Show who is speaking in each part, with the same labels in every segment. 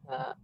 Speaker 1: Kak.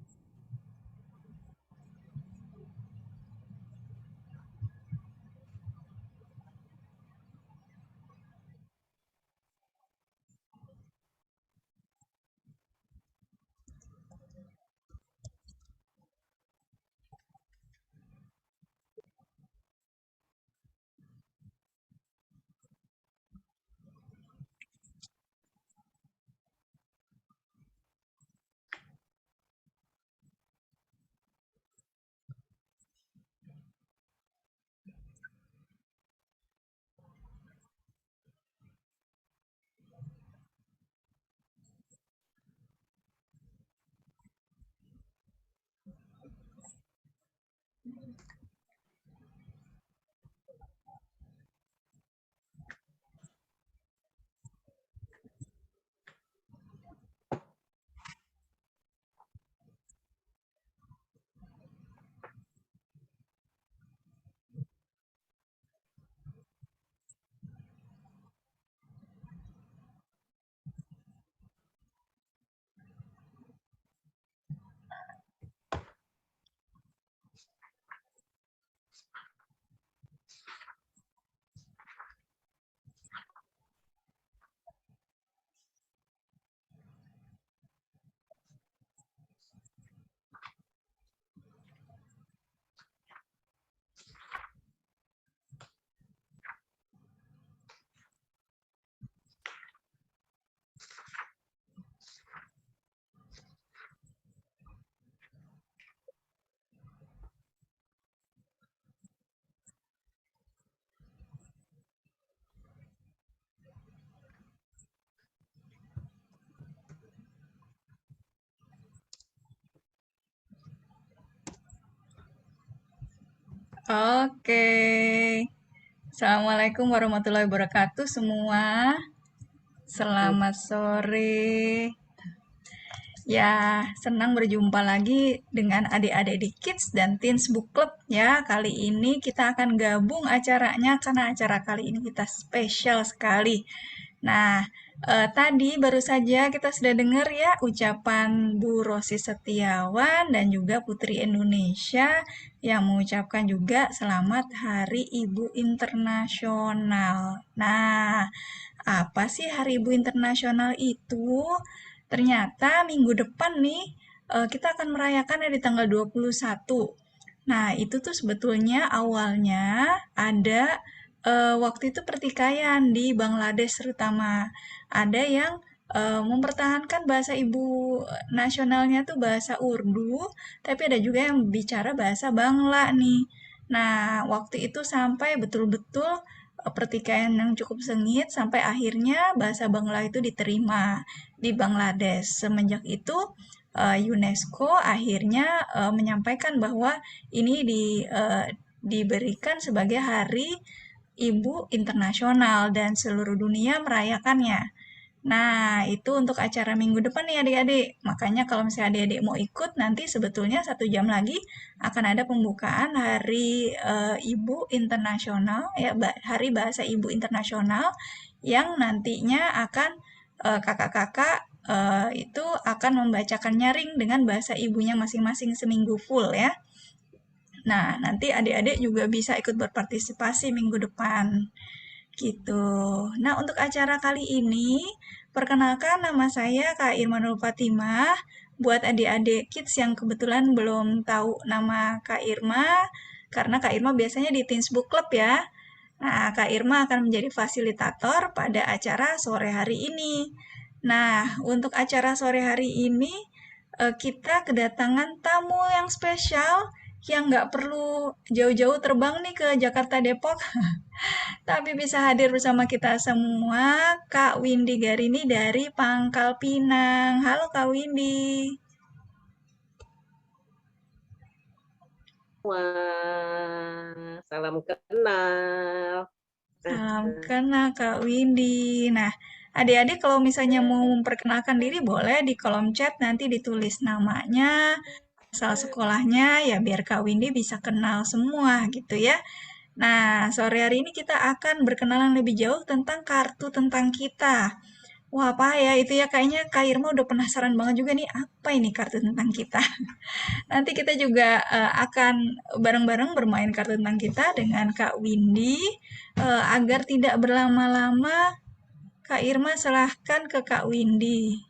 Speaker 2: Oke, Assalamualaikum warahmatullahi wabarakatuh semua. Selamat sore. Ya, senang berjumpa lagi dengan adik-adik di Kids dan Teens Book Club ya. Kali ini kita akan gabung acaranya karena acara kali ini kita spesial sekali. Nah, tadi baru saja kita sudah dengar ya ucapan Bu Rosi Setiawan dan juga Putri Indonesia yang mengucapkan juga selamat Hari Ibu Internasional. Nah, apa sih Hari Ibu Internasional itu? Ternyata minggu depan nih kita akan merayakan di tanggal 21. Nah, itu tuh sebetulnya awalnya ada waktu itu pertikaian di Bangladesh terutama. Ada yang mempertahankan bahasa ibu nasionalnya tuh bahasa Urdu, tapi ada juga yang bicara bahasa Bangla nih. Nah, waktu itu sampai betul-betul pertikaian yang cukup sengit sampai akhirnya bahasa Bangla itu diterima di Bangladesh. Semenjak itu UNESCO akhirnya menyampaikan bahwa ini diberikan sebagai Hari Ibu Internasional dan seluruh dunia merayakannya. Nah, itu untuk acara minggu depan nih adik-adik. Makanya kalau misalnya adik-adik mau ikut, nanti sebetulnya 1 jam lagi akan ada pembukaan Hari Ibu Internasional, ya Hari Bahasa Ibu Internasional, yang nantinya akan kakak-kakak itu akan membacakan nyaring dengan bahasa ibunya masing-masing seminggu full ya. Nah, nanti adik-adik juga bisa ikut berpartisipasi minggu depan. Gitu. Nah, untuk acara kali ini, perkenalkan nama saya Kak Irmanul Fatimah. Buat adik-adik kids yang kebetulan belum tahu nama Kak Irma, karena Kak Irma biasanya di Teens Book Club ya. Nah, Kak Irma akan menjadi fasilitator pada acara sore hari ini. Nah, untuk acara sore hari ini, kita kedatangan tamu yang spesial yang nggak perlu jauh-jauh terbang nih ke Jakarta Depok, tapi bisa hadir bersama kita semua, Kak Windy Garini dari Pangkal Pinang. Halo Kak Windy.
Speaker 1: Wah, salam kenal.
Speaker 2: Salam kenal Kak Windy. Nah, adik-adik kalau misalnya mau memperkenalkan diri boleh di kolom chat nanti ditulis namanya, asal sekolahnya, ya biar Kak Windy bisa kenal semua gitu ya. Nah, sore hari ini kita akan berkenalan lebih jauh tentang kartu tentang kita. Wah, apa ya itu ya kayaknya Kak Irma udah penasaran banget juga nih apa ini kartu tentang kita. Nanti kita juga akan bareng-bareng bermain kartu tentang kita dengan Kak Windy. Agar tidak berlama-lama, Kak Irma silahkan ke Kak Windy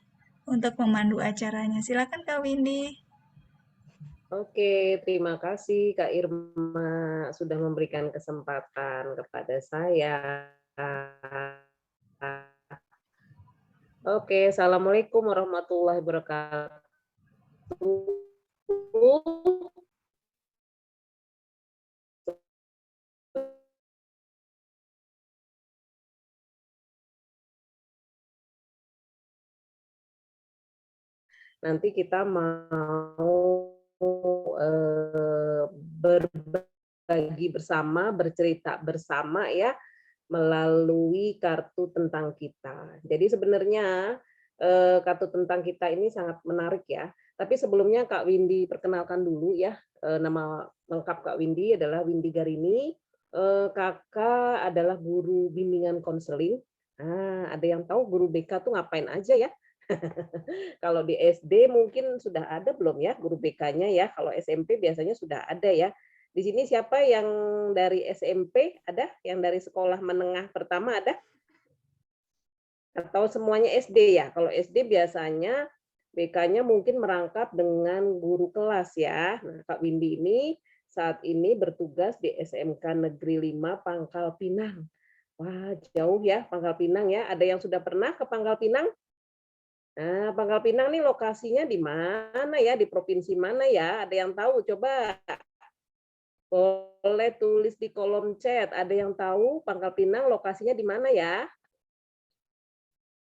Speaker 2: untuk memandu acaranya. Silakan Kak Windy.
Speaker 1: Oke, terima kasih Kak Irma sudah memberikan kesempatan kepada saya. Oke, Assalamualaikum warahmatullahi wabarakatuh. Nanti kita mau berbagi bersama, bercerita bersama ya, melalui kartu tentang kita. Jadi sebenarnya kartu tentang kita ini sangat menarik ya. Tapi sebelumnya Kak Windy perkenalkan dulu ya. Nama lengkap Kak Windy adalah Windy Garini. Kakak adalah guru bimbingan konseling. Ada yang tahu guru BK tuh ngapain aja ya? Kalau di SD mungkin sudah ada belum ya guru BK-nya ya? Kalau SMP biasanya sudah ada ya. Di sini siapa yang dari SMP ada? Yang dari sekolah menengah pertama ada? Atau semuanya SD ya? Kalau SD biasanya BK-nya mungkin merangkap dengan guru kelas ya. Nah, Kak Windy ini saat ini bertugas di SMK Negeri 5 Pangkal Pinang. Wah, jauh ya Pangkal Pinang ya. Ada yang sudah pernah ke Pangkal Pinang? Nah, Pangkal Pinang nih lokasinya di mana ya? Di provinsi mana ya? Ada yang tahu? Coba boleh tulis di kolom chat. Ada yang tahu Pangkal Pinang lokasinya di mana ya?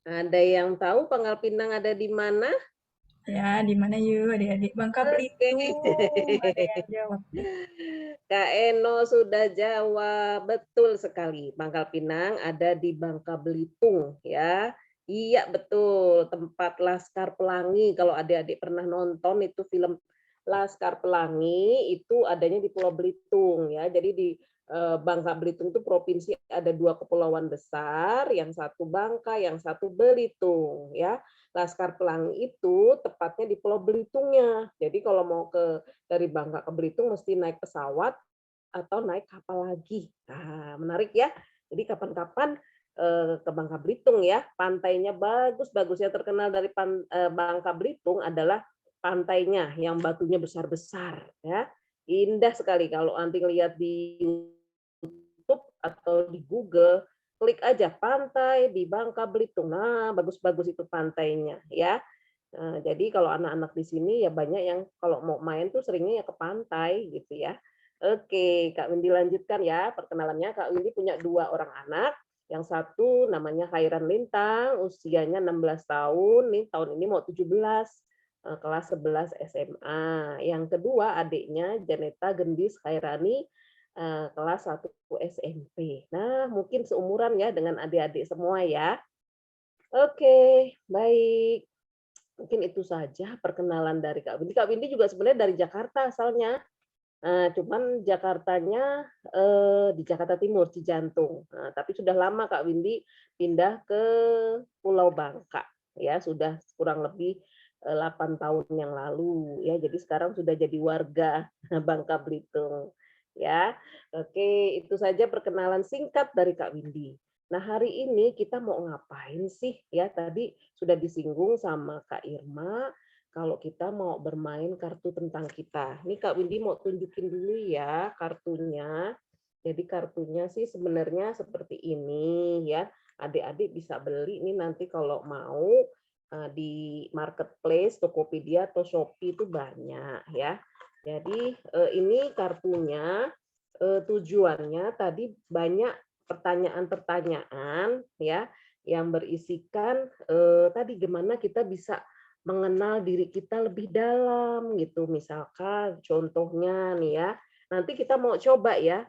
Speaker 1: Ada yang tahu Pangkal Pinang ada di mana?
Speaker 2: Ya, di mana yuk adik-adik? Bangka
Speaker 1: Oke.
Speaker 2: Belitung. Ada yang jawab nih.
Speaker 1: Kak Eno sudah jawab, betul sekali. Pangkal Pinang ada di Bangka Belitung ya. Iya betul, tempat Laskar Pelangi. Kalau adik-adik pernah nonton itu film Laskar Pelangi itu adanya di Pulau Belitung ya. Jadi di Bangka Belitung itu provinsi ada 2 kepulauan besar, yang satu Bangka, yang satu Belitung ya. Laskar Pelangi itu tepatnya di Pulau Belitungnya. Jadi kalau mau dari Bangka ke Belitung mesti naik pesawat atau naik kapal lagi. Nah, menarik ya. Jadi kapan-kapan ke Bangka Belitung ya. Pantainya bagus-bagus. Yang terkenal dari Bangka Belitung adalah pantainya yang batunya besar-besar ya. Indah sekali kalau nanti lihat di YouTube atau di Google, klik aja pantai di Bangka Belitung. Nah, bagus-bagus itu pantainya ya. Nah, jadi kalau anak-anak di sini ya banyak yang kalau mau main tuh seringnya ya ke pantai gitu ya. Oke, Kak Windy lanjutkan ya perkenalannya. Kak Windy punya 2 orang anak. Yang satu namanya Khairan Lintang, usianya 16 tahun, nih tahun ini mau 17, kelas 11 SMA. Yang kedua adiknya Janeta Gendis Khairani, kelas 1 SMP. Nah, mungkin seumuran ya dengan adik-adik semua ya. Oke, baik. Mungkin itu saja perkenalan dari Kak Windy. Kak Windy juga sebenarnya dari Jakarta asalnya. Cuman Jakartanya di Jakarta Timur, Cijantung. Nah, tapi sudah lama Kak Windy pindah ke Pulau Bangka. Ya, sudah kurang lebih 8 tahun yang lalu ya. Jadi sekarang sudah jadi warga Bangka Belitung. Ya. Oke, itu saja perkenalan singkat dari Kak Windy. Nah, hari ini kita mau ngapain sih? Ya, tadi sudah disinggung sama Kak Irma kalau kita mau bermain kartu tentang kita. Ini Kak Windy mau tunjukin dulu ya kartunya. Jadi kartunya sih sebenarnya seperti ini ya. Adik-adik bisa beli ini nanti kalau mau di marketplace, Tokopedia atau Shopee itu banyak ya. Jadi ini kartunya tujuannya tadi banyak pertanyaan-pertanyaan ya yang berisikan tadi gimana kita bisa mengenal diri kita lebih dalam gitu. Misalkan contohnya nih ya, nanti kita mau coba ya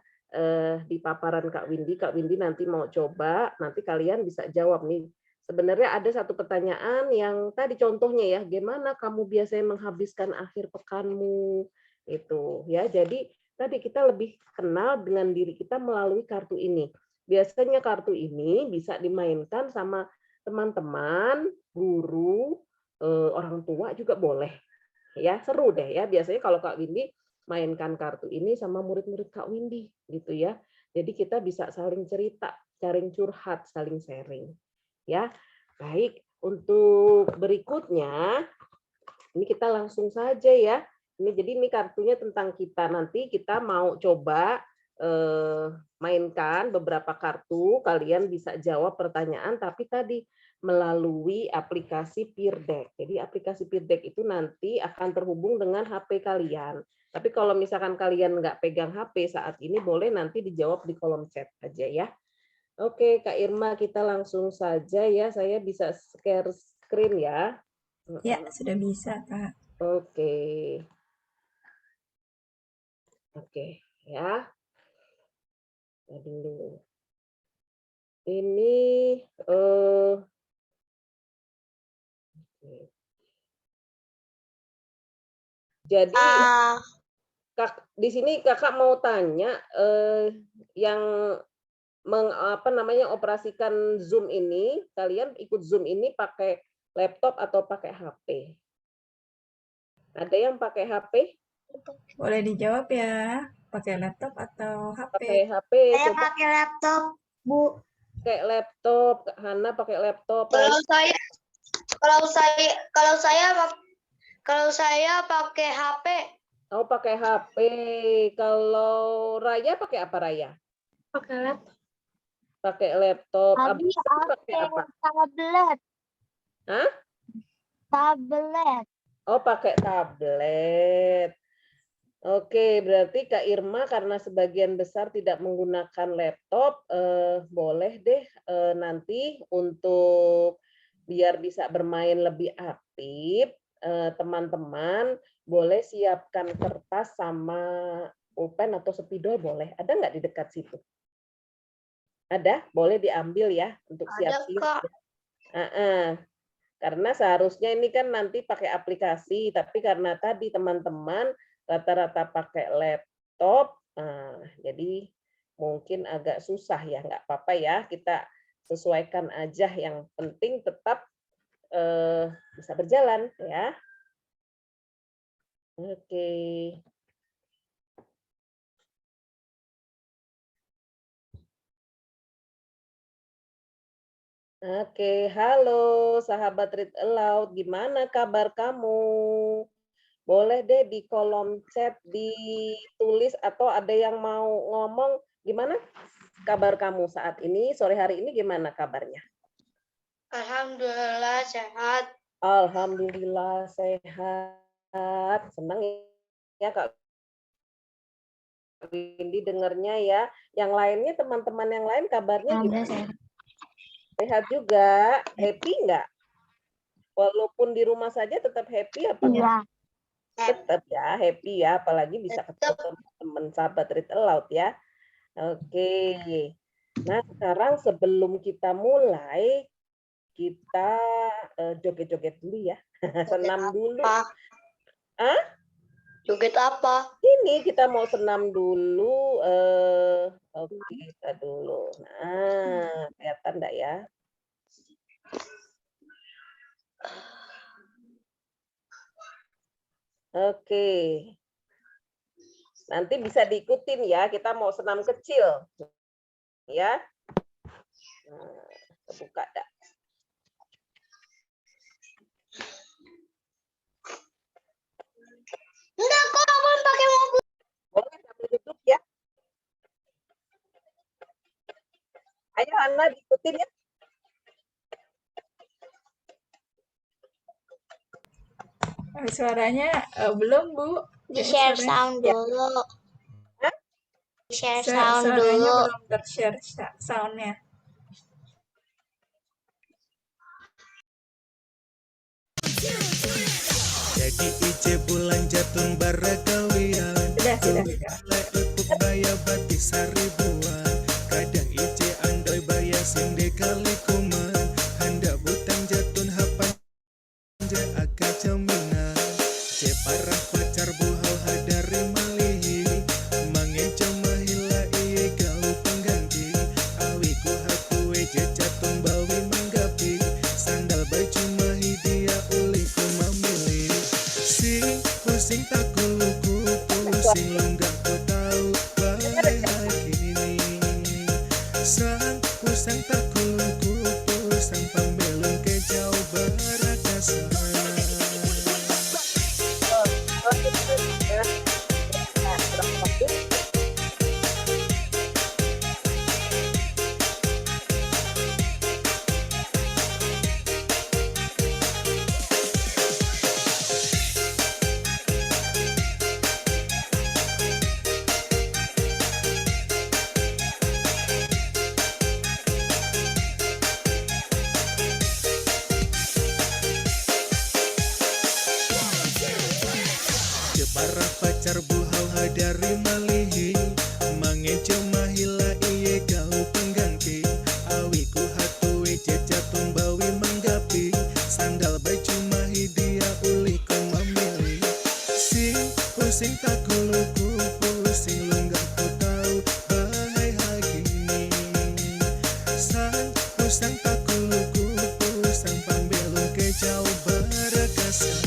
Speaker 1: di paparan Kak Windy. Kak Windy nanti mau coba, nanti kalian bisa jawab nih. Sebenarnya ada satu pertanyaan yang tadi contohnya ya, gimana kamu biasanya menghabiskan akhir pekanmu itu ya. Jadi tadi kita lebih kenal dengan diri kita melalui kartu ini. Biasanya kartu ini bisa dimainkan sama teman-teman, guru, orang tua juga boleh. Ya, seru deh ya. Biasanya kalau Kak Windy mainkan kartu ini sama murid-murid Kak Windy gitu ya. Jadi kita bisa saling cerita, saling curhat, saling sharing. Ya. Baik, untuk berikutnya ini kita langsung saja ya. Ini kartunya tentang kita. Nanti kita mau coba mainkan beberapa kartu, kalian bisa jawab pertanyaan, tapi tadi melalui aplikasi Peer Deck. Jadi aplikasi Peer Deck itu nanti akan terhubung dengan HP kalian. Tapi kalau misalkan kalian nggak pegang HP saat ini, boleh nanti dijawab di kolom chat aja ya. Oke, Kak Irma, kita langsung saja ya. Saya bisa share screen ya.
Speaker 2: Ya, sudah bisa, Kak.
Speaker 1: Oke. Oke, ya. Dulu. Ini jadi di sini Kakak mau tanya yang operasikan Zoom ini, kalian ikut Zoom ini pakai laptop atau pakai HP? Ada yang pakai HP?
Speaker 2: Boleh dijawab ya, pakai laptop atau HP?
Speaker 1: Pakai HP.
Speaker 3: Saya pakai laptop, Bu.
Speaker 1: Pakai laptop, Kak Hana pakai laptop.
Speaker 3: Kalau saya pakai HP.
Speaker 1: Oh, pakai HP. Kalau Raya pakai apa, Raya?
Speaker 3: Pakai laptop.
Speaker 1: Pakai laptop.
Speaker 3: Habis
Speaker 1: pakai apa?
Speaker 3: Tablet.
Speaker 1: Hah?
Speaker 3: Tablet.
Speaker 1: Oh, pakai tablet. Oke, berarti Kak Irma karena sebagian besar tidak menggunakan laptop, boleh deh nanti untuk biar bisa bermain lebih aktif, teman-teman boleh siapkan kertas sama pulpen atau spidol boleh. Ada nggak di dekat situ? Ada? Boleh diambil ya untuk siap-siap. Karena seharusnya ini kan nanti pakai aplikasi, tapi karena tadi teman-teman rata-rata pakai laptop, jadi mungkin agak susah ya, nggak apa-apa ya, kita sesuaikan aja, yang penting tetap bisa berjalan ya. Oke. Oke, halo sahabat Read Aloud, gimana kabar kamu? Boleh deh di kolom chat ditulis atau ada yang mau ngomong, gimana kabar kamu saat ini, sore hari ini gimana kabarnya?
Speaker 3: Alhamdulillah sehat.
Speaker 1: Alhamdulillah sehat. Senang ya Kak Windy dengarnya ya. Yang lainnya, teman-teman yang lain kabarnya gimana? Sehat juga, happy nggak? Walaupun di rumah saja tetap happy apa enggak? Tetap ya, happy ya, apalagi bisa ketemu teman sahabat Read Aloud ya. Oke. Nah, sekarang sebelum kita mulai, kita joget-joget dulu ya. Senam dulu. Hah?
Speaker 3: Joget apa?
Speaker 1: Ini kita mau senam dulu. Oke, kita dulu. Nah, kelihatan enggak ya? Oke. Nanti bisa diikutin ya, kita mau senam kecil. Ya. Nah, buka dah.
Speaker 3: Enggak, kok abang pakai mobil?
Speaker 1: Boleh sambil duduk ya. Ayo Hana diikutin ya.
Speaker 2: Suaranya belum, Bu.
Speaker 3: Di-share sound dulu. Di-share sound
Speaker 2: Suaranya
Speaker 3: dulu.
Speaker 2: belum ter-share soundnya.
Speaker 4: Jadi ice bulan jatun barakawian.
Speaker 2: Sudah.
Speaker 4: Ukuk baya bati saribuan. Kadang ice andoi baya sinde kali kuman. Handa butang jatun hapan je aka caminan. Ce parah pacar buhau hadari malihi. Mangenco mahila iye gau pengganti. Awi ku hakue je jatun bawi manggapi. pusing lu nggak ku tahu begini. Sang pusang tak kuluku pusang pambelum ke jauh berakasan. Para pacar buhau hadari malihi mangejo mahila iye kau pengganti awiku hatui cecatun bawi manggapi sandal baju mahi dia uli kau memilih sing pusing tak kuluku pusing lu nggak ku tahu bahai hagini sang pusang tak kuluku pusang pambelum ke jauh berakasan.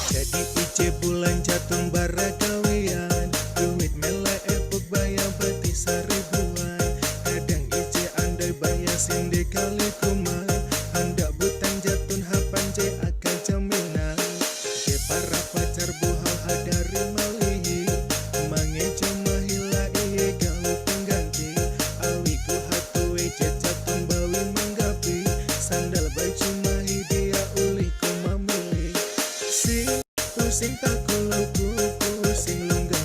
Speaker 4: Jadi ice bulan jatuh baragawian duit mele epuk baya beti seribuan kadang ice andai baya sinde kali kuman hendak butang jatun hapan je akan jaminan ke para pacar buhau hadari malihi mangejo mahila iye galu pengganti awiku hatui cecatun bawi manggapi sandal baju mahi dia uli ku memilih sing pusing tak kuluku pusing lu nggak.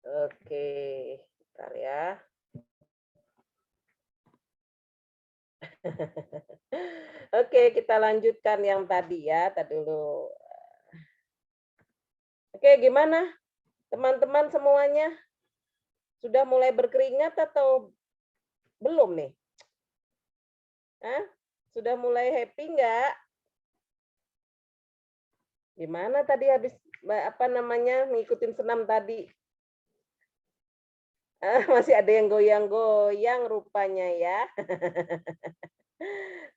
Speaker 1: Oke, bentar ya. Oke, kita lanjutkan yang tadi ya. Tadi dulu. Oke, gimana teman-teman semuanya? Sudah mulai berkeringat atau belum nih? Hah? Sudah mulai happy nggak? Gimana tadi habis ngikutin senam tadi? Masih ada yang goyang-goyang rupanya ya.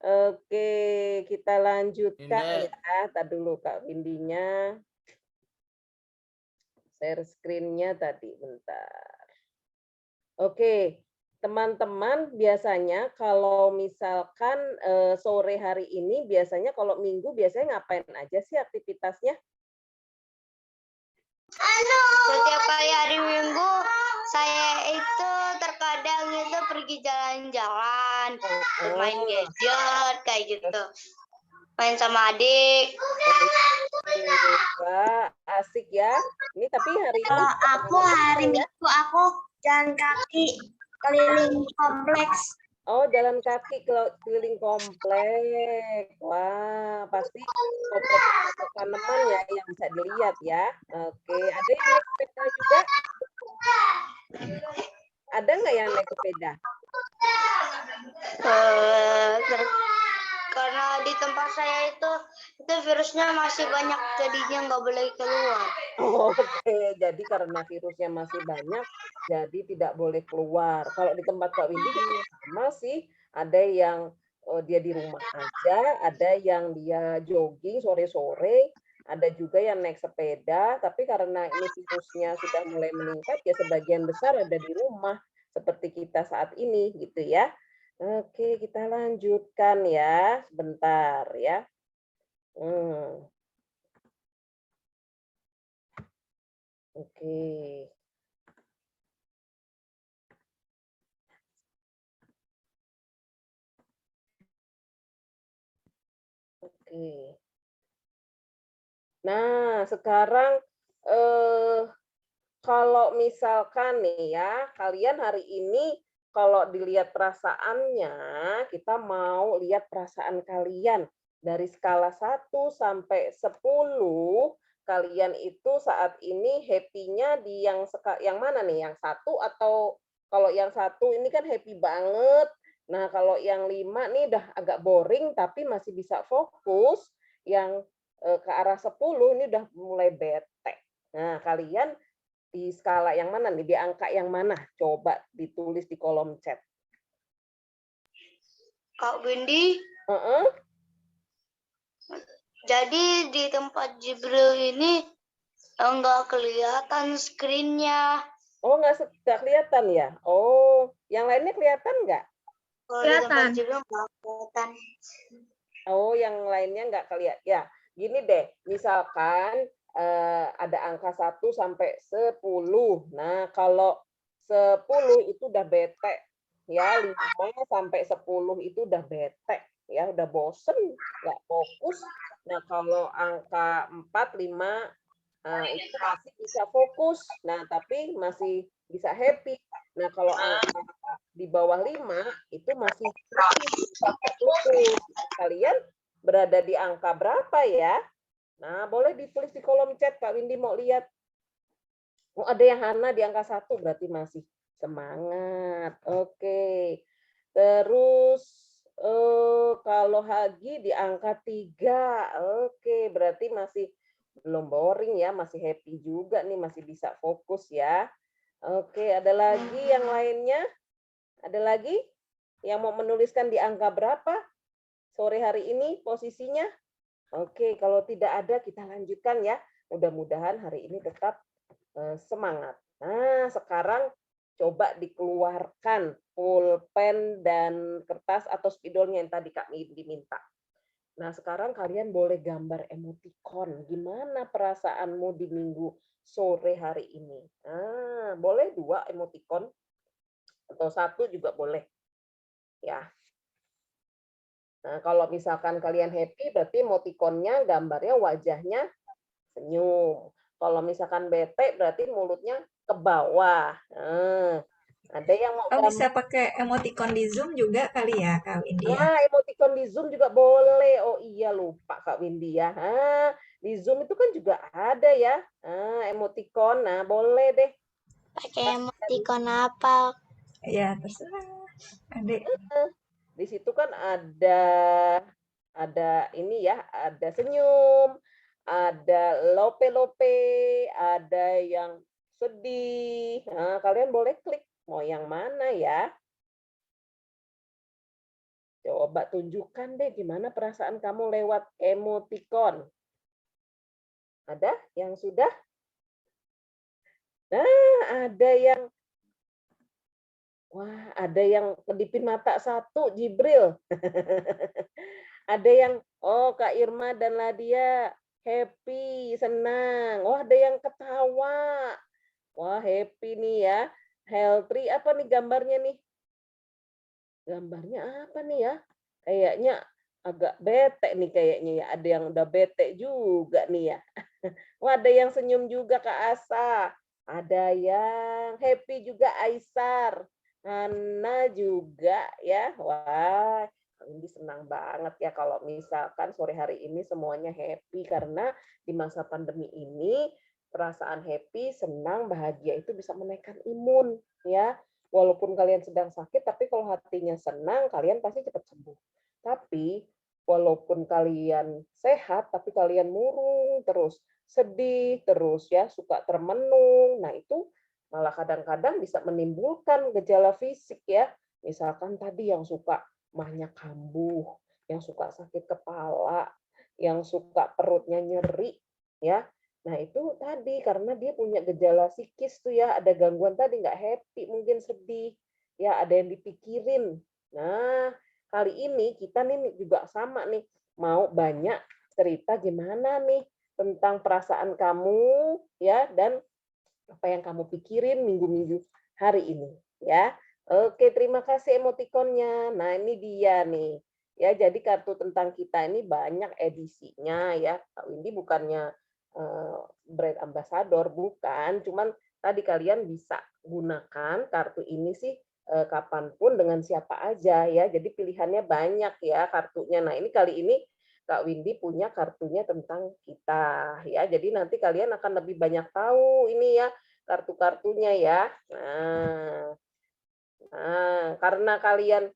Speaker 1: Oke, kita lanjutkan ya. Tadi dulu Kak Windinya. Share screen-nya tadi, bentar. Oke, teman-teman biasanya kalau misalkan sore hari ini biasanya kalau minggu biasanya ngapain aja sih aktivitasnya?
Speaker 3: Setiap kali hari Minggu saya itu terkadang itu pergi jalan-jalan, main gadget kayak gitu. Main sama adik.
Speaker 1: Wah, asik ya. Ini tapi hari ini
Speaker 3: Kalau aku hari Minggu aku jalan kaki keliling kompleks.
Speaker 1: Oh, jalan kaki keliling komplek. Wah, pasti tanaman ya yang bisa dilihat ya. Oke, ada yang naik sepeda juga? Ada nggak yang naik sepeda?
Speaker 3: Karena di tempat saya itu virusnya masih banyak, jadinya nggak boleh keluar.
Speaker 1: Oke, jadi karena virusnya masih banyak, jadi tidak boleh keluar. Kalau di tempat Kak Windy juga sama sih, ada yang dia di rumah aja, ada yang dia jogging sore-sore, Ada juga yang naik sepeda, tapi karena ini virusnya sudah mulai meningkat, ya sebagian besar ada di rumah, seperti kita saat ini, gitu ya. Oke, kita lanjutkan ya, sebentar ya. Oke. Oke. Nah, sekarang kalau misalkan nih ya, kalian hari ini kalau dilihat perasaannya, kita mau lihat perasaan kalian dari skala 1 sampai 10, kalian itu saat ini happy-nya di yang mana nih? Yang 1 atau kalau yang 1 ini kan happy banget. Nah, kalau yang 5 nih udah agak boring tapi masih bisa fokus, yang ke arah 10 ini udah mulai bete. Nah, kalian di skala yang mana nih? Di angka yang mana? Coba ditulis di kolom chat.
Speaker 3: Kak Windy,
Speaker 1: Heeh.
Speaker 3: jadi di tempat Jibril ini enggak kelihatan screen-nya.
Speaker 1: Oh, nggak kelihatan ya? Oh, yang lainnya kelihatan nggak?
Speaker 3: Kalau di tempat Jibril enggak kelihatan.
Speaker 1: Oh, yang lainnya nggak kelihatan. Ya, gini deh. Misalkan ada angka 1 sampai 10. Nah, kalau 10 itu udah bete. Ya, 5 sampai 10 itu udah bete. Ya, udah bosen, nggak fokus. Nah, kalau angka 4, 5 itu masih bisa fokus. Nah, tapi masih bisa happy. Nah, kalau angka di bawah 5 itu masih fokus. Kalian berada di angka berapa ya? Nah, boleh ditulis di kolom chat, Kak Windy mau lihat. Oh, ada yang Hana di angka 1, berarti masih semangat. Oke. Terus kalau Hagi di angka 3. Oke, berarti masih belum boring ya, masih happy juga nih, masih bisa fokus ya. Oke, ada lagi yang lainnya? Ada lagi yang mau menuliskan di angka berapa sore hari ini posisinya? Oke, kalau tidak ada kita lanjutkan ya. Mudah-mudahan hari ini tetap semangat. Nah, sekarang coba dikeluarkan pulpen dan kertas atau spidolnya yang tadi Kak diminta. Nah, sekarang kalian boleh gambar emoticon. Gimana perasaanmu di minggu sore hari ini? Nah, boleh 2 emoticon atau 1 juga boleh. Ya. Nah, kalau misalkan kalian happy, berarti emoticonnya gambarnya wajahnya senyum. Kalau misalkan bete, berarti mulutnya ke bawah. Nah, ada yang mau
Speaker 2: Oh, bisa
Speaker 1: gambar.
Speaker 2: pakai emoticon di Zoom juga kali ya, Kak Windy ya?
Speaker 1: Emoticon di Zoom juga boleh. Oh iya, lupa Kak Windy ya. Di Zoom itu kan juga ada ya. Emoticon. Nah, boleh deh.
Speaker 3: Pakai emoticon apa?
Speaker 2: Ya, terserah. Adik.
Speaker 1: Di situ kan ada ini ya, ada senyum, ada lope-lope, ada yang sedih. Nah, kalian boleh klik mau yang mana ya. Coba tunjukkan deh gimana perasaan kamu lewat emoticon. Ada yang sudah? Nah, ada yang wah, ada yang kedipin mata 1, Jibril. Ada yang, oh Kak Irma dan Ladia happy, senang. Wah, ada yang ketawa. Wah, happy nih ya. Healthy, apa nih gambarnya nih? Gambarnya apa nih ya? Kayaknya agak bete nih kayaknya ya. Ada yang udah bete juga nih ya. Wah, ada yang senyum juga Kak Asa. Ada yang happy juga Aisar. Hana juga ya. Wah, ini senang banget ya kalau misalkan sore hari ini semuanya happy karena di masa pandemi ini perasaan happy, senang, bahagia itu bisa menaikkan imun ya. Walaupun kalian sedang sakit tapi kalau hatinya senang, kalian pasti cepat sembuh. Tapi walaupun kalian sehat tapi kalian murung terus, sedih terus ya, suka termenung. Nah, itu malah kadang-kadang bisa menimbulkan gejala fisik ya. Misalkan tadi yang suka mahnya kambuh, yang suka sakit kepala, yang suka perutnya nyeri. ya. Nah, itu tadi karena dia punya gejala psikis tuh ya, ada gangguan tadi nggak happy, mungkin sedih, ya ada yang dipikirin. Nah, kali ini kita nih juga sama nih, mau banyak cerita gimana nih tentang perasaan kamu ya dan apa yang kamu pikirin minggu-minggu hari ini ya. Oke, terima kasih emotikonnya. Nah, ini dia nih. Ya, jadi kartu tentang kita ini banyak edisinya ya. Kak Windy bukannya brand ambassador, bukan. Cuman tadi kalian bisa gunakan kartu ini sih kapanpun dengan siapa aja ya. Jadi pilihannya banyak ya kartunya. Nah, ini kali ini Kak Windy punya kartunya tentang kita ya. Jadi nanti kalian akan lebih banyak tahu ini ya kartu-kartunya ya. Karena kalian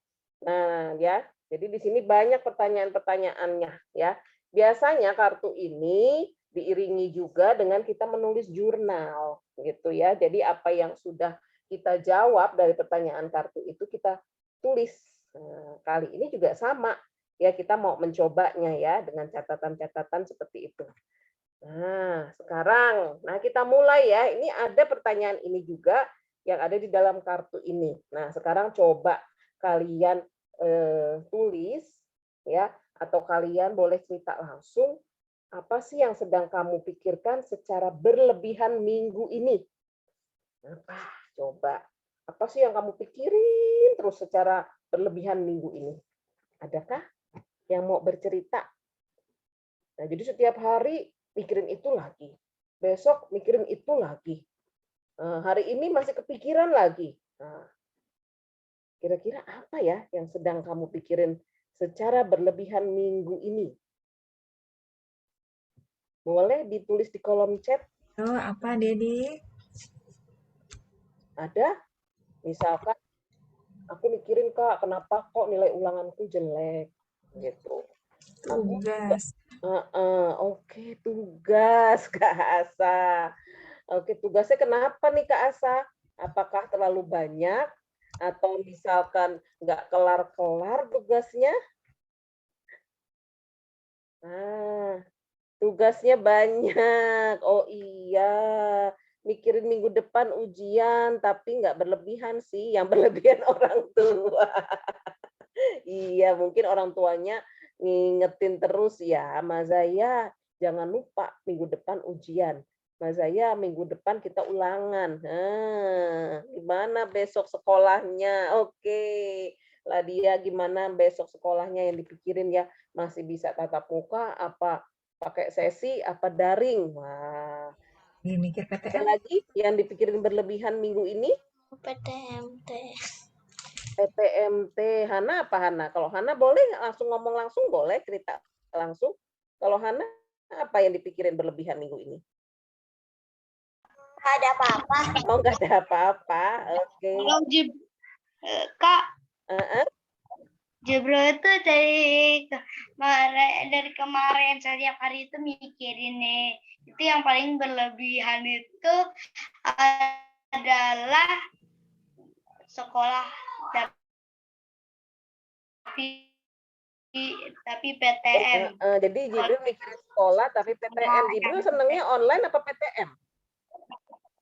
Speaker 1: ya. Jadi di sini banyak pertanyaan-pertanyaannya ya. Biasanya kartu ini diiringi juga dengan kita menulis jurnal gitu ya. Jadi apa yang sudah kita jawab dari pertanyaan kartu itu kita tulis. Kali ini juga sama ya, kita mau mencobanya ya dengan catatan-catatan seperti itu. Nah, sekarang kita mulai ya. Ini ada pertanyaan ini juga yang ada di dalam kartu ini. Nah, sekarang coba kalian tulis ya, atau kalian boleh cerita langsung apa sih yang sedang kamu pikirkan secara berlebihan minggu ini? Apa? Coba. Apa sih yang kamu pikirin terus secara berlebihan minggu ini? Adakah yang mau bercerita? Nah, jadi setiap hari mikirin itu lagi. Besok mikirin itu lagi. Hari ini masih kepikiran lagi. Nah, kira-kira apa ya yang sedang kamu pikirin secara berlebihan minggu ini? Boleh ditulis di kolom chat.
Speaker 2: Apa, Dedi?
Speaker 1: Ada? Misalkan, aku mikirin, Kak, kenapa kok nilai ulanganku jelek? Gitu.
Speaker 2: Tugas.
Speaker 1: Oke, tugas, Kak Asa. Oke, tugasnya kenapa nih, Kak Asa? Apakah terlalu banyak? Atau misalkan nggak kelar-kelar tugasnya? Tugasnya banyak. Oh iya, mikirin minggu depan ujian, tapi nggak berlebihan sih. Yang berlebihan orang tua. Iya, mungkin orang tuanya ngingetin terus ya, Mas Zaya, jangan lupa minggu depan ujian. Mas Zaya, minggu depan kita ulangan. Gimana besok sekolahnya? Oke. Ladia, gimana besok sekolahnya yang dipikirin ya? Masih bisa tatap muka, apa pakai sesi, apa daring? Wah.
Speaker 2: Mikir
Speaker 1: Ada
Speaker 2: PTN.
Speaker 1: lagi yang dipikirin berlebihan minggu ini?
Speaker 3: PTMT.
Speaker 1: PTMT. Hana apa Hana? Kalau Hana boleh langsung ngomong langsung, boleh cerita langsung. Kalau Hana apa yang dipikirin berlebihan minggu ini?
Speaker 3: Nggak ada apa-apa.
Speaker 1: Oh, nggak ada apa-apa. Oke.
Speaker 3: Kalau Kak, Jibril itu dari kemarin setiap hari itu mikirin nih. Itu yang paling berlebihan itu adalah sekolah tapi PTM.
Speaker 1: Jadi Jibril mikirin sekolah tapi PTM. Jibril senengnya online apa PTM?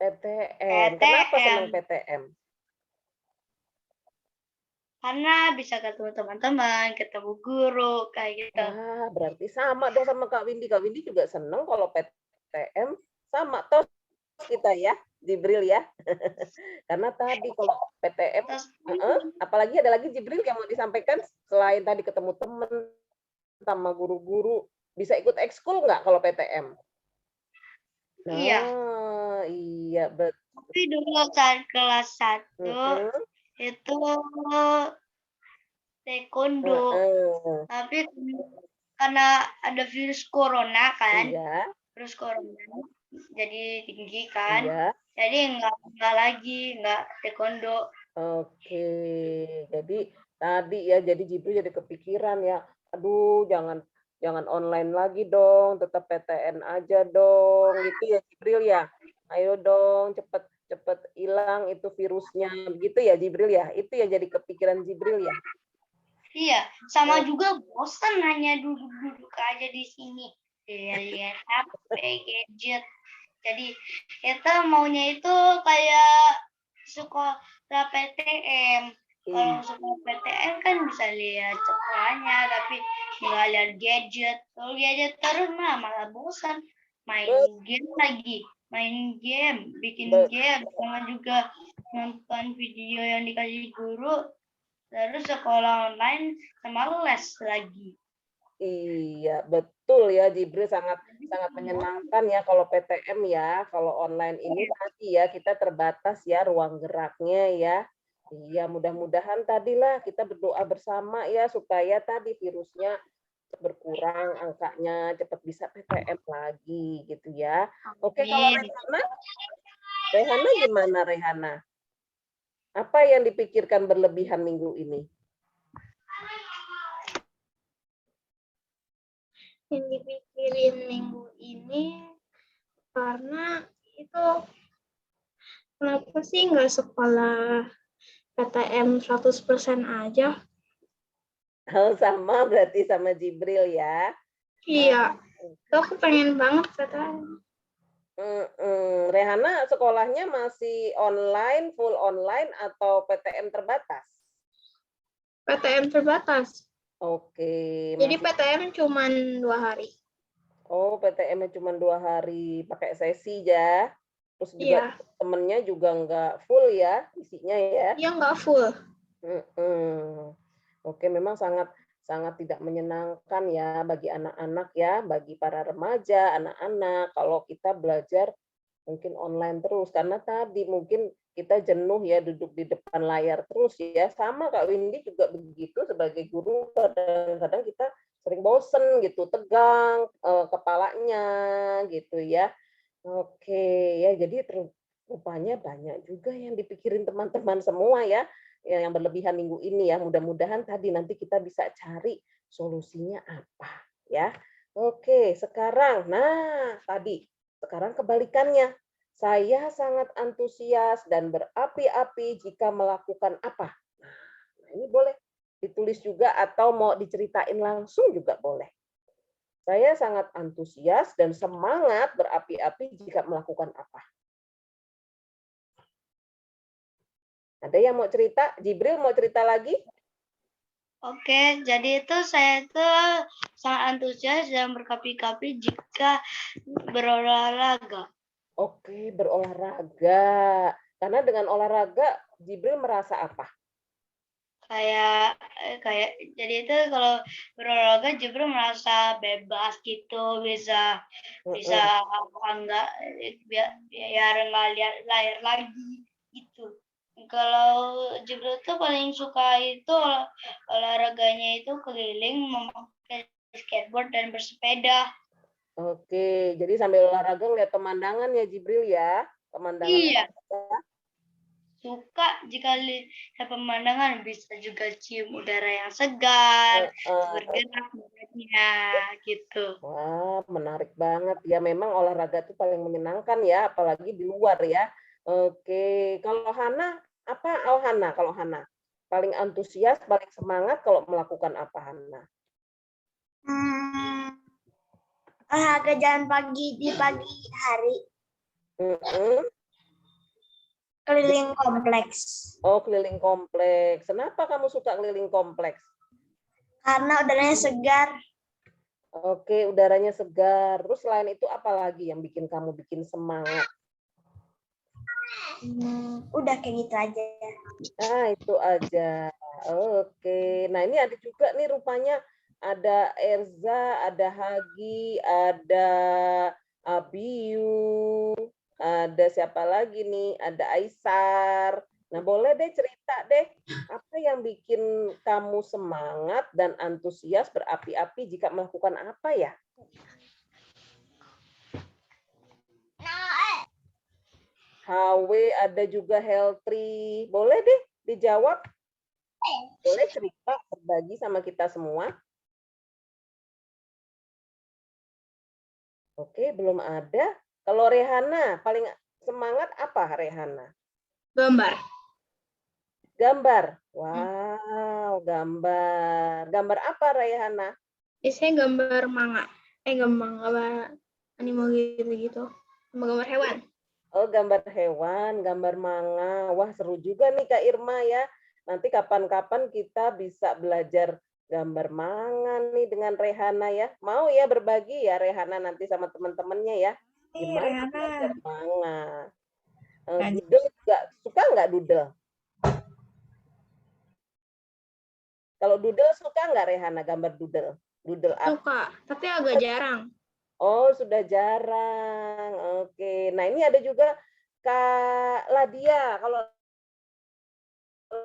Speaker 1: PTM. Kenapa senang PTM?
Speaker 3: Karena bisa ketemu teman-teman, ketemu guru, kayak gitu.
Speaker 1: Berarti sama dong sama Kak Windy. Kak Windy juga seneng kalau PTM. Sama toh kita ya, Jibril ya. Karena tadi kalau PTM, apalagi ada lagi Jibril yang mau disampaikan selain tadi ketemu teman sama guru-guru, bisa ikut ekskul nggak kalau PTM? Nah, iya betul.
Speaker 3: Tapi dulu saat kelas 1 itu taekwondo. Tapi karena ada virus corona kan, virus corona jadi tinggi kan, jadi nggak taekwondo. Oke,
Speaker 1: jadi tadi ya, jadi Jibril jadi kepikiran ya, aduh jangan online lagi dong, tetap PTN aja dong, gitu ya Jibril ya. Ayo dong, cepet hilang itu virusnya, gitu ya Jibril ya. Itu ya jadi kepikiran Jibril ya.
Speaker 3: Iya, sama juga bosan hanya duduk-duduk aja di sini. lihat HP, gadget. Jadi kita maunya itu kayak sekolah PTM. Kalau sekolah PTM kan bisa lihat sekolahnya, tapi nggak lihat gadget. Kalau gadget terus malah bosan. Main game lagi, main game, bikin game, sama juga nonton video yang dikasih guru. Terus sekolah online sama les lagi.
Speaker 1: Iya, betul ya Jibril, sangat menyenangkan ya kalau PTM ya. Kalau online ini tadi ya kita terbatas ya ruang geraknya ya. Iya, mudah-mudahan tadilah kita berdoa bersama ya supaya tadi virusnya berkurang, angkanya cepat bisa PTM lagi gitu ya. Oke, kalau Rehana gimana Rehana? Apa yang dipikirkan berlebihan minggu ini?
Speaker 3: Yang dipikirin minggu ini karena itu kenapa sih nggak sekolah PTM 100% aja?
Speaker 1: Oh, sama berarti sama Jibril ya.
Speaker 3: Iya, aku pengen banget PTM.
Speaker 1: Rehana sekolahnya masih online, full online atau PTM terbatas?
Speaker 3: PTM terbatas.
Speaker 1: Oke.
Speaker 3: Jadi PTM cuma 2 hari.
Speaker 1: Oh, PTM-nya cuma 2 hari, pakai sesi ya. Terus juga temennya juga nggak full ya isinya ya?
Speaker 3: Iya, nggak full.
Speaker 1: Oke, memang sangat tidak menyenangkan ya bagi anak-anak ya, bagi para remaja, anak-anak kalau kita belajar mungkin online terus karena tadi mungkin kita jenuh ya duduk di depan layar terus ya. Sama Kak Windy juga begitu, sebagai guru kadang-kadang kita sering bosen gitu, tegang kepalanya gitu ya. Oke ya, jadi rupanya banyak juga yang dipikirin teman-teman semua ya yang berlebihan minggu ini ya. Mudah-mudahan tadi nanti kita bisa cari solusinya apa ya. Oke, sekarang sekarang kebalikannya. Saya sangat antusias dan berapi-api jika melakukan apa. Nah, ini boleh ditulis juga atau mau diceritain langsung juga boleh. Saya sangat antusias dan semangat berapi-api jika melakukan apa. Ada yang mau cerita? Jibril mau cerita lagi?
Speaker 3: Oke, jadi itu saya itu sangat antusias dan berkapi-kapi jika berolahraga.
Speaker 1: Oke, berolahraga. Karena dengan olahraga, Jibril merasa apa?
Speaker 3: Kayak jadi itu kalau berolahraga Jibril merasa bebas gitu, bisa enggak biar nggak lihat layar lagi gitu. Kalau Jibril tuh paling suka itu olahraganya itu keliling, memakai skateboard dan bersepeda.
Speaker 1: Oke, jadi sambil olahraga ngeliat pemandangan ya Jibril ya, pemandangan.
Speaker 3: Iya. Suka jika lihat pemandangan, bisa juga cium udara yang segar, bergerak badannya gitu.
Speaker 1: Wah, menarik banget ya. Memang olahraga itu paling menyenangkan ya, apalagi di luar ya. Oke, kalau Hana apa? Kalau Hana paling antusias, paling semangat kalau melakukan apa Hana?
Speaker 3: Olahraga jalan pagi di pagi hari. Keliling kompleks.
Speaker 1: Oh, keliling kompleks. Kenapa kamu suka keliling kompleks?
Speaker 3: Karena udaranya segar.
Speaker 1: Oke, udaranya segar. Terus selain itu apa lagi yang bikin kamu semangat?
Speaker 3: Udah kayak gitu aja.
Speaker 1: Itu aja. Oke. Nah, ini ada juga nih rupanya ada Erza, ada Hagi, ada Abiu, ada siapa lagi nih? Ada Aisar. Nah, boleh deh cerita deh, apa yang bikin kamu semangat dan antusias berapi-api jika melakukan apa ya? HW, ada juga Heltri. Boleh deh dijawab. Boleh cerita, berbagi sama kita semua. Oke, belum ada. Kalau Rehana, paling semangat apa Rehana?
Speaker 3: Gambar.
Speaker 1: Gambar. Wow, gambar. Gambar apa Rehana?
Speaker 3: Biasanya gambar manga.
Speaker 5: gambar anime gitu-gitu. Gambar hewan.
Speaker 1: Oh, gambar hewan, gambar manga. Wah, seru juga nih Kak Irma ya. Nanti kapan-kapan kita bisa belajar gambar manga nih dengan Rehana ya. Mau ya berbagi ya Rehana nanti sama teman-temannya ya. Gimana
Speaker 2: Rehana.
Speaker 1: belajar manga?
Speaker 2: Lanjut.
Speaker 1: Doodle juga suka nggak doodle? Kalau doodle suka nggak Rehana gambar doodle? Doodle art.
Speaker 5: Suka, tapi agak jarang.
Speaker 1: Oh, sudah jarang. Oke. Nah, ini ada juga Kak Ladia. Kalau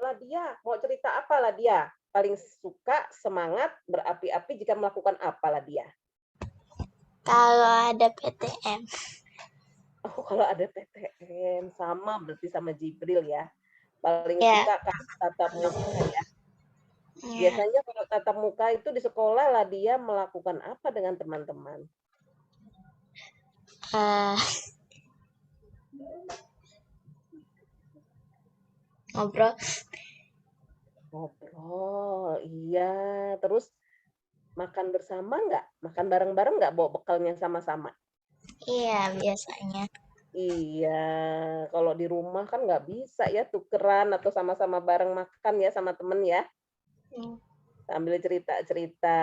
Speaker 1: Ladia, mau cerita apa Ladia? Paling suka, semangat, berapi-api jika melakukan apa Ladia?
Speaker 6: Kalau ada PTM.
Speaker 1: Oh, kalau ada PTM. Sama berarti sama Jibril ya. Paling
Speaker 6: Ya.
Speaker 1: suka kan tatap muka ya.
Speaker 6: Ya.
Speaker 1: Biasanya kalau tatap muka itu di sekolah Ladia melakukan apa dengan teman-teman?
Speaker 6: Ngobrol.
Speaker 1: Ngobrol, iya. Terus makan bersama nggak? Makan bareng-bareng nggak bawa bekalnya sama-sama?
Speaker 6: Iya, biasanya.
Speaker 1: Iya, kalau di rumah kan nggak bisa ya tukeran atau sama-sama bareng makan ya sama temen ya. Sambil cerita-cerita.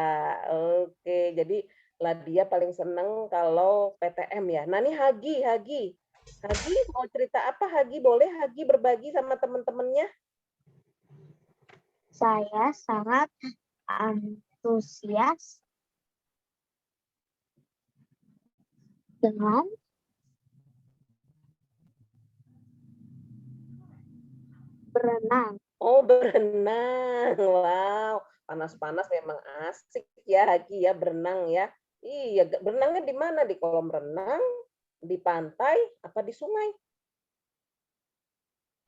Speaker 1: Oke, jadi Ladia paling seneng kalau PTM ya. Nah, ini Hagi. Hagi mau cerita apa Hagi? Boleh Hagi berbagi sama teman-temannya?
Speaker 6: Saya sangat antusias dengan berenang.
Speaker 1: Oh, berenang. Wow, panas-panas memang asik ya Hagi ya berenang ya. Iya, berenangnya di mana? Di kolam renang, di pantai, apa di sungai?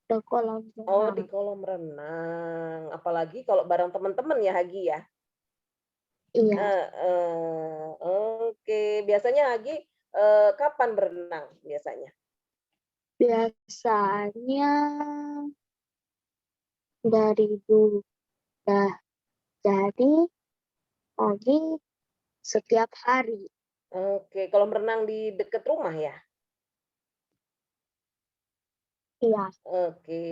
Speaker 6: Di kolam
Speaker 1: Oh,
Speaker 6: renang.
Speaker 1: di kolam renang. Apalagi kalau bareng teman-teman ya Hagi ya.
Speaker 6: Iya,
Speaker 1: Oke. Biasanya Hagi kapan berenang biasanya?
Speaker 6: biasanya dari dulu udah jadi lagi setiap hari.
Speaker 1: Oke, kalau berenang di dekat rumah ya?
Speaker 6: Iya,
Speaker 1: Oke.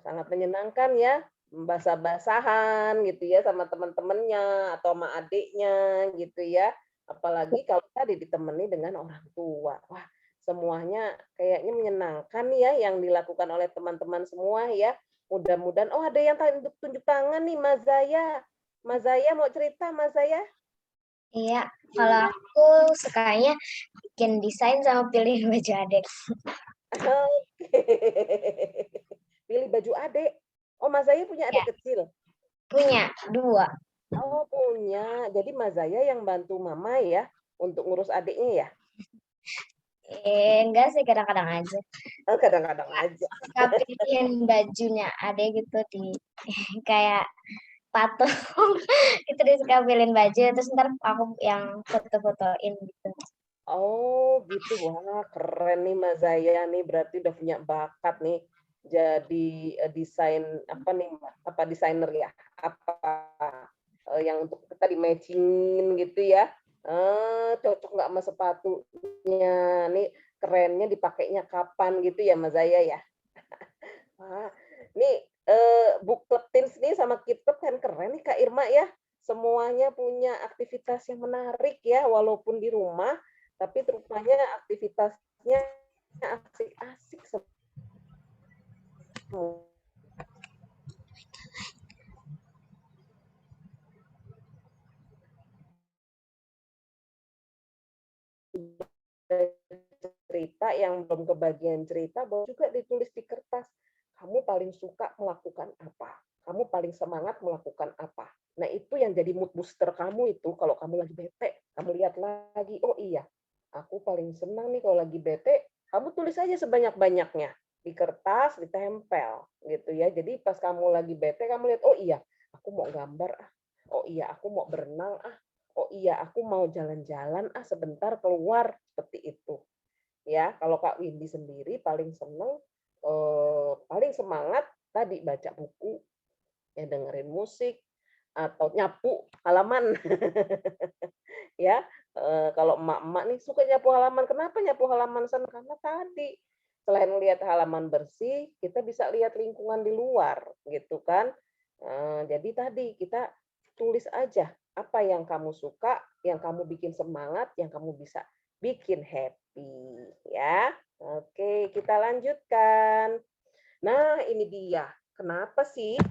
Speaker 1: Sangat menyenangkan ya, basah-basahan gitu ya sama teman-temannya atau sama adiknya gitu ya. Apalagi kalau tadi ditemani dengan orang tua. Wah, semuanya kayaknya menyenangkan ya yang dilakukan oleh teman-teman semua ya. Mudah-mudahan oh ada yang tunjuk tangan nih Mas Zaya. Mas Zaya mau cerita Mas Zaya?
Speaker 6: iya. Kalau aku sukanya bikin desain sama pilih baju adik.
Speaker 1: Oke. Pilih baju adik. Oh, Mas Zaya punya adik kecil?
Speaker 6: Punya 2.
Speaker 1: Oh, punya. Jadi Mas Zaya yang bantu Mama ya untuk ngurus adiknya ya?
Speaker 6: Enggak sih, kadang-kadang aja.
Speaker 1: Oh, kadang-kadang aja.
Speaker 6: Suka pilihin bajunya adik gitu di kayak patung. Itu dia suka pilihin baju, terus ntar aku yang foto-fotoin gitu.
Speaker 1: Oh, gitu. Wah, keren nih Mas Zaya nih. Berarti udah punya bakat nih. Jadi desain apa nih? Apa desainer ya? Apa yang untuk kita di matchingin gitu ya? Cocok nggak sama sepatunya? Nih kerennya dipakainya kapan gitu ya Mas Zaya ya? Wah, nih booklet Teens nih sama KitKat kan keren nih Kak Irma ya. Semuanya punya aktivitas yang menarik ya, walaupun di rumah, tapi rupanya aktivitasnya asik-asik semua. Cerita yang belum kebagian cerita, boleh juga ditulis di kertas. Kamu paling suka melakukan apa? Kamu paling semangat melakukan apa? Nah, itu yang jadi mood booster kamu itu kalau kamu lagi bete, kamu lihat lagi, oh iya, aku paling senang nih kalau lagi bete, kamu tulis aja sebanyak-banyaknya di kertas, ditempel gitu ya. Jadi pas kamu lagi bete, kamu lihat, oh iya, aku mau gambar ah. Oh iya, aku mau berenang ah. Oh iya, aku mau jalan-jalan ah sebentar keluar seperti itu. Ya, kalau Kak Windy sendiri paling seneng paling semangat tadi baca buku, ya dengerin musik atau nyapu halaman. ya. Kalau emak-emak nih suka nyapu halaman. Kenapa nyapu halaman? Senang karena tadi selain lihat halaman bersih, kita bisa lihat lingkungan di luar, gitu kan. Jadi tadi kita tulis aja apa yang kamu suka, yang kamu bikin semangat, yang kamu bisa bikin happy, ya. Oke, kita lanjutkan. Nah, ini dia. Kenapa sih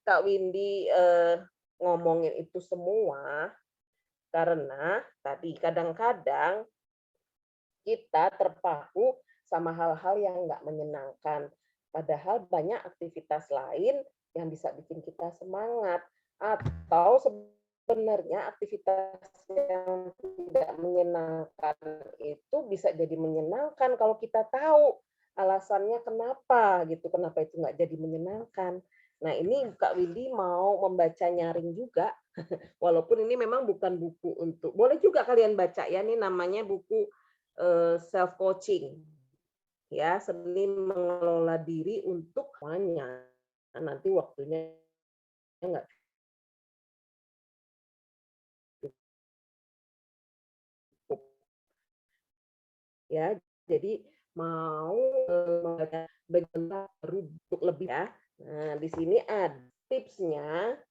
Speaker 1: Kak Windy ngomongin itu semua? Karena tadi kadang-kadang kita terpaku sama hal-hal yang nggak menyenangkan. Padahal banyak aktivitas lain yang bisa bikin kita semangat. Atau sebenarnya aktivitas yang tidak menyenangkan itu bisa jadi menyenangkan kalau kita tahu alasannya kenapa gitu, kenapa itu nggak jadi menyenangkan. Nah ini Kak Windy mau membaca nyaring juga. Walaupun ini memang bukan buku untuk, boleh juga kalian baca ya, ini namanya buku self coaching, ya, seni mengelola diri untuk semuanya. Nanti waktunya nggak cukup, ya. Jadi mau membaca bagian baru untuk lebih ya. Nah, di sini ada tipsnya.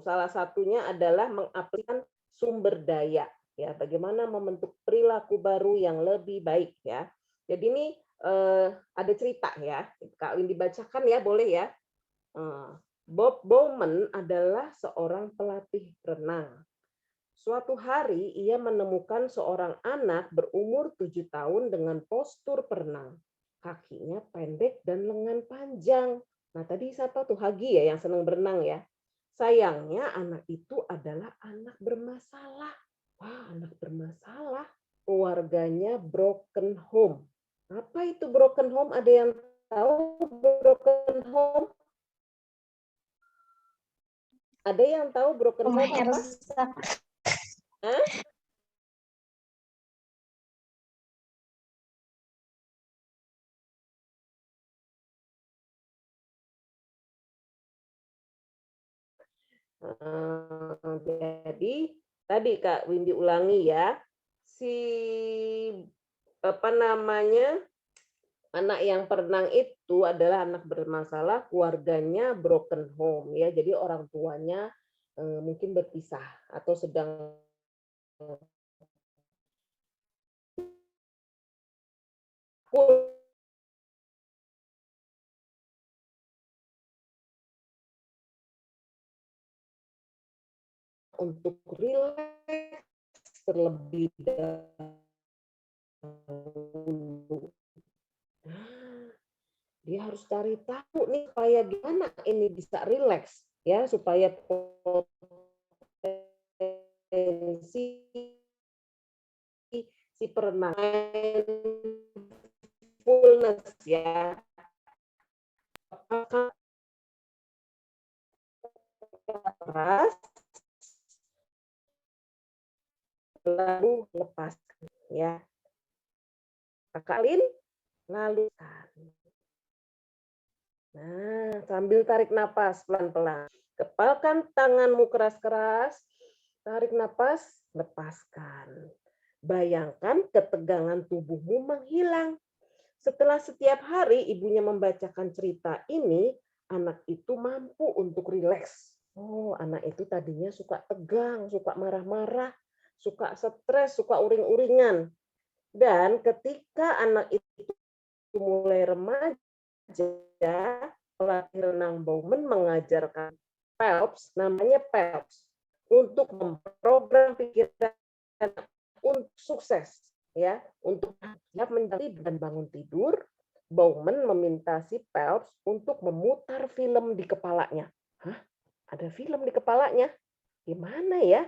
Speaker 1: Salah satunya adalah mengaplikasikan sumber daya, ya, bagaimana membentuk perilaku baru yang lebih baik, ya. Jadi ini ada cerita ya, Kak Windy bacakan ya, boleh ya. Bob Bowman adalah seorang pelatih renang. Suatu hari ia menemukan seorang anak berumur 7 tahun dengan postur perenang. Kakinya pendek dan lengan panjang. Nah tadi siapa tuh? Hagi ya yang senang berenang ya. Sayangnya anak itu adalah anak bermasalah. Wah, anak bermasalah. Keluarganya broken home. Apa itu broken home? Ada yang tahu broken home? Ada yang tahu broken home
Speaker 6: Rumahnya
Speaker 1: apa?
Speaker 6: rusak.
Speaker 1: Hah? Jadi tadi Kak Windy ulangi ya, si apa namanya anak yang perenang itu adalah anak bermasalah, keluarganya broken home ya, jadi orang tuanya mungkin berpisah atau sedang untuk rileks terlebih dahulu. Dia harus cari tahu nih supaya gimana ini bisa rileks ya, supaya potensi si perenang mindfulness ya, apakah keras lalu lepaskan ya, akalin lalu nah sambil tarik napas pelan-pelan, kepalkan tanganmu keras-keras, tarik napas, lepaskan. Bayangkan ketegangan tubuhmu menghilang. Setelah setiap hari ibunya membacakan cerita ini, anak itu mampu untuk rileks. Oh, anak itu tadinya suka tegang, suka marah-marah, suka stres, suka uring-uringan. Dan ketika anak itu mulai remaja, pelatih renang Bowman mengajarkan Phelps, namanya Phelps, untuk memprogram pikiran untuk sukses, ya, untuk siap menjadi dan bangun tidur. Bowman meminta si Phelps untuk memutar film di kepalanya. Hah? Ada film di kepalanya? Gimana ya?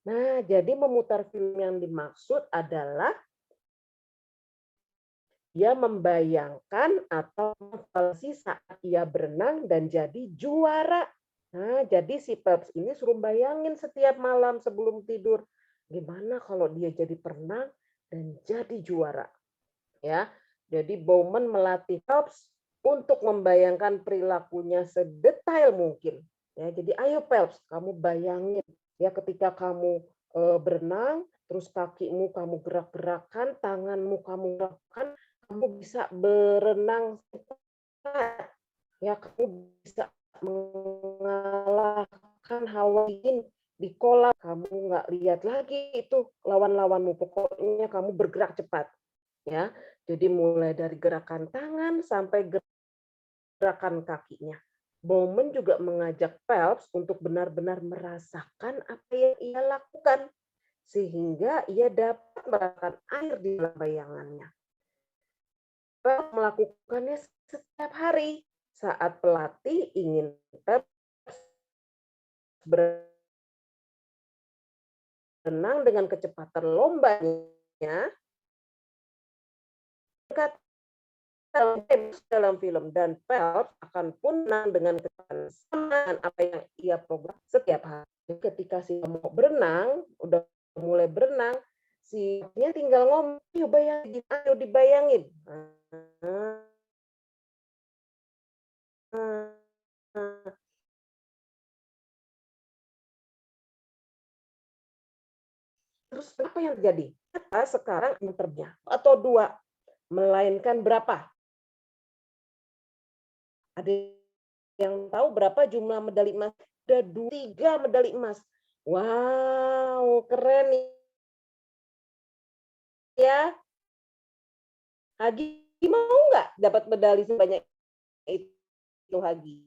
Speaker 1: Nah, jadi memutar film yang dimaksud adalah dia membayangkan atau memvisualisasi saat ia berenang dan jadi juara. Nah, jadi si Phelps ini suruh bayangin setiap malam sebelum tidur, gimana kalau dia jadi perenang dan jadi juara. Ya, jadi Bowman melatih Phelps untuk membayangkan perilakunya sedetail mungkin. Ya, jadi ayo Phelps, kamu bayangin Ya, ketika kamu berenang, terus kakimu kamu gerak-gerakkan, tanganmu kamu gerakkan, kamu bisa berenang cepat. Ya, kamu bisa mengalahkan hawa dingin di kolam. Kamu nggak lihat lagi itu lawan-lawanmu. Pokoknya kamu bergerak cepat. Ya, jadi mulai dari gerakan tangan sampai gerakan kakinya. Bowman juga mengajak Phelps untuk benar-benar merasakan apa yang ia lakukan, sehingga ia dapat merasakan air di dalam bayangannya. Phelps melakukannya setiap hari saat pelatih ingin Phelps berenang dengan kecepatan lombanya dalam film, dan Phelps akan punah dengan kecepatan sama dengan apa yang ia program setiap hari. Ketika si mau berenang, udah mulai berenang, si-nya tinggal ngomong, "Ayo bayangin, ayo dibayangin." Terus apa yang terjadi? Sekarang internya atau 2, melainkan berapa? Ada yang tahu berapa jumlah medali emas? Ada 3 medali emas. Wow, keren ya. Hagi mau nggak dapat medali sebanyak itu, Hagi?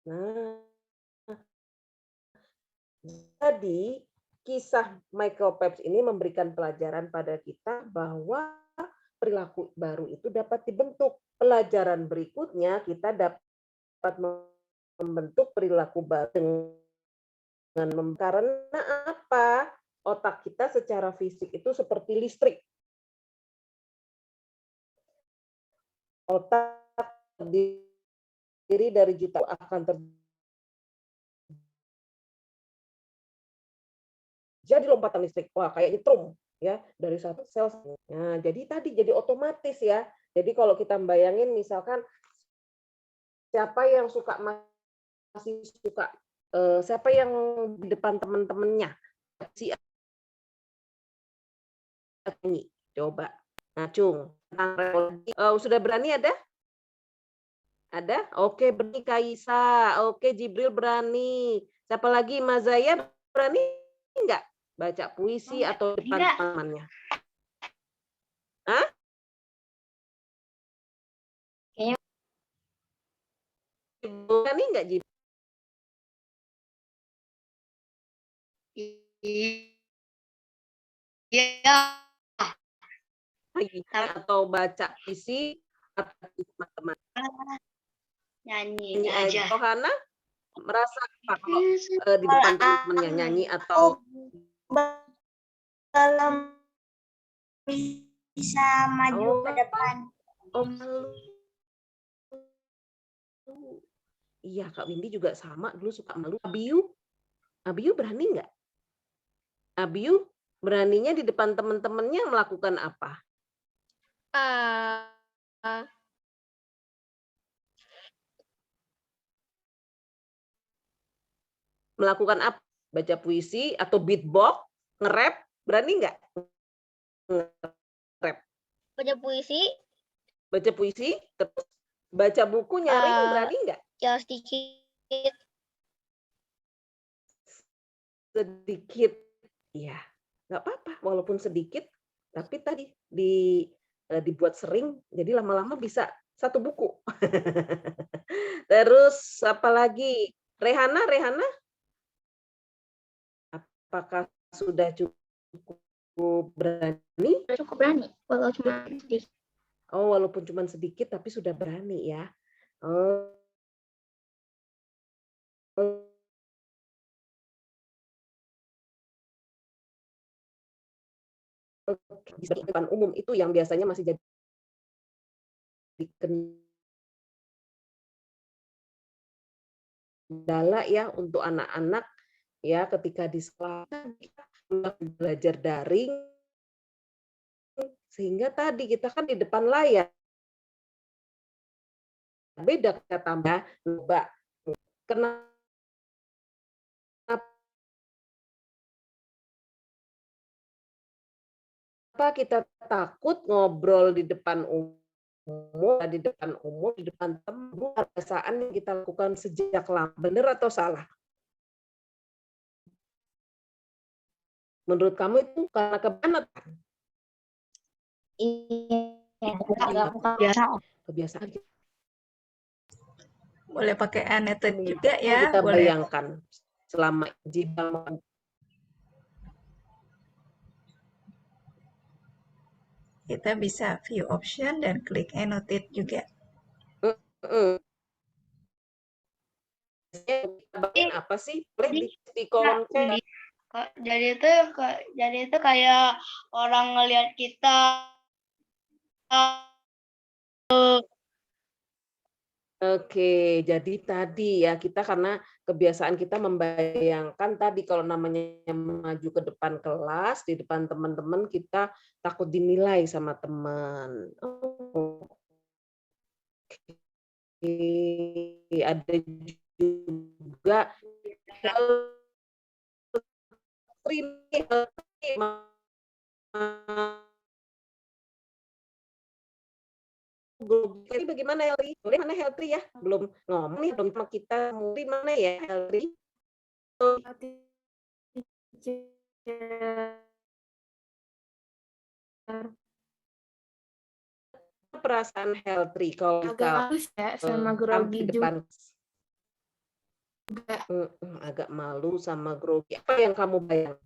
Speaker 1: Nah, jadi kisah Michael Phelps ini memberikan pelajaran pada kita bahwa perilaku baru itu dapat dibentuk. Pelajaran berikutnya kita dapat membentuk perilaku baru dengan karena apa? Otak kita secara fisik itu seperti listrik. Otak terdiri dari jutaan akan terjadi lompatan listrik. Wah, kayak nyetrum ya dari satu sel. Nah, jadi tadi jadi otomatis ya. Jadi kalau kita bayangin misalkan siapa yang masih suka siapa yang di depan teman-temannya si nyanyi, coba ngacung. Sudah berani ada? Ada? Oke, berani Kaisa. Oke, Jibril berani. Siapa lagi? Mazaya berani enggak? Baca puisi atau depan temannya? Hah?
Speaker 6: Kayaknya
Speaker 1: Berani enggak, Jibril?
Speaker 3: Iya.
Speaker 1: Atau baca puisi atau teman-teman?
Speaker 3: Nyanyi aja.
Speaker 1: Hana merasa apa kalau di depan teman-temannya nyanyi atau
Speaker 3: belum bisa maju ke depan.
Speaker 1: Malu. Iya, Kak Windy juga sama dulu suka malu. Abiu berani nggak? Abiu beraninya di depan teman-temannya melakukan apa? Melakukan apa? Baca puisi atau beatbox, nge-rap, berani nggak? Nge-rap.
Speaker 6: baca puisi,
Speaker 1: terus baca buku nyaring, berani nggak?
Speaker 6: ya sedikit.
Speaker 1: Sedikit, ya nggak apa-apa, walaupun sedikit, tapi tadi dibuat sering, jadi lama-lama bisa satu buku. Terus apa lagi? Rehana, apakah sudah cukup berani?
Speaker 5: Cukup berani, walau cuma sedikit.
Speaker 1: Oh, walaupun cuma sedikit, tapi sudah berani ya. Oh. Di depan umum itu yang biasanya masih jadi kendala ya untuk anak-anak ya ketika di sekolah belajar daring Sehingga tadi kita kan di depan layar. Beda kita tambah coba. Kenapa kita takut ngobrol di depan umum, di depan teman, kebiasaan yang kita lakukan sejak lama, benar atau salah? Menurut kamu itu karena kebanyakan?
Speaker 6: Iya,
Speaker 1: Kebiasaan
Speaker 2: Boleh pakai annotate
Speaker 1: ini
Speaker 2: juga
Speaker 1: yang
Speaker 2: ya,
Speaker 1: kita
Speaker 2: boleh.
Speaker 1: bayangkan selama jika
Speaker 2: Kita bisa view option dan klik annotate juga.
Speaker 1: kita bayangin apa sih? Boleh di kolom chat.
Speaker 3: Jadi itu kayak orang ngelihat kita.
Speaker 1: Oke, jadi tadi ya kita karena kebiasaan kita membayangkan tadi kalau namanya maju ke depan kelas, di depan teman-teman kita takut dinilai sama teman. Oke, ada juga Jadi bagaimana Helri? Mulai mana Helri ya? Belum ngomong nih, belum sama kita. Mulai mana ya Helri? Perasaan Helri kalau
Speaker 5: Agak halus ya sama grogi juga.
Speaker 1: agak malu sama grogi. Apa yang kamu bayangkan?